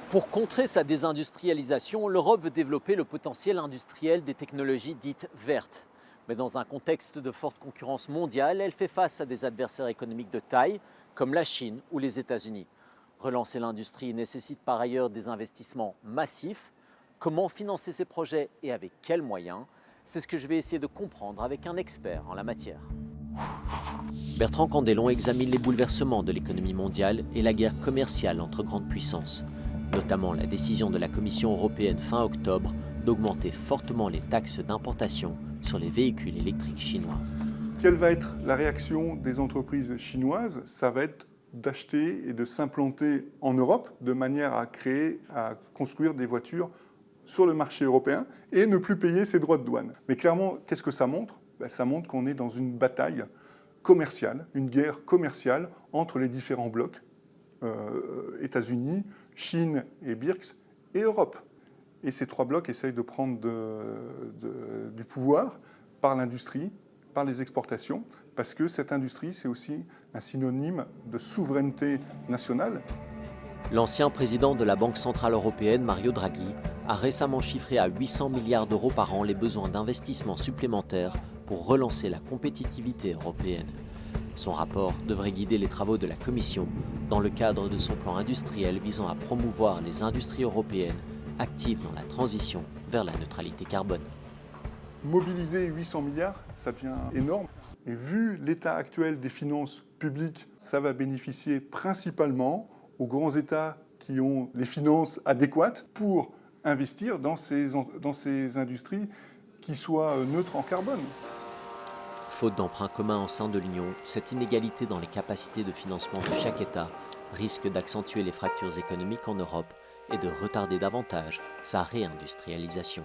Pour contrer sa désindustrialisation, l'Europe veut développer le potentiel industriel des technologies dites vertes. Mais dans un contexte de forte concurrence mondiale, elle fait face à des adversaires économiques de taille, comme la Chine ou les États-Unis. Relancer l'industrie nécessite par ailleurs des investissements massifs. Comment financer ces projets et avec quels moyens? C'est ce que je vais essayer de comprendre avec un expert en la matière. Bertrand Candelon examine les bouleversements de l'économie mondiale et la guerre commerciale entre grandes puissances, notamment la décision de la Commission européenne fin octobre d'augmenter fortement les taxes d'importation sur les véhicules électriques chinois. Quelle va être la réaction des entreprises chinoises? Ça va être d'acheter et de s'implanter en Europe de manière à construire des voitures sur le marché européen et ne plus payer ses droits de douane. Mais clairement, qu'est-ce que ça montre? Ça montre qu'on est dans une bataille commerciale, une guerre commerciale entre les différents blocs, États-Unis, Chine et BRICS et Europe. Et ces trois blocs essayent de prendre du pouvoir par l'industrie, par les exportations, parce que cette industrie, c'est aussi un synonyme de souveraineté nationale. L'ancien président de la Banque centrale européenne, Mario Draghi, a récemment chiffré à 800 milliards d'euros par an les besoins d'investissements supplémentaires pour relancer la compétitivité européenne. Son rapport devrait guider les travaux de la Commission dans le cadre de son plan industriel visant à promouvoir les industries européennes actives dans la transition vers la neutralité carbone. Mobiliser 800 milliards, ça devient énorme. Et vu l'état actuel des finances publiques, ça va bénéficier principalement aux grands États qui ont les finances adéquates pour investir dans ces industries qui soient neutres en carbone. Faute d'emprunt commun au sein de l'Union, cette inégalité dans les capacités de financement de chaque État risque d'accentuer les fractures économiques en Europe et de retarder davantage sa réindustrialisation.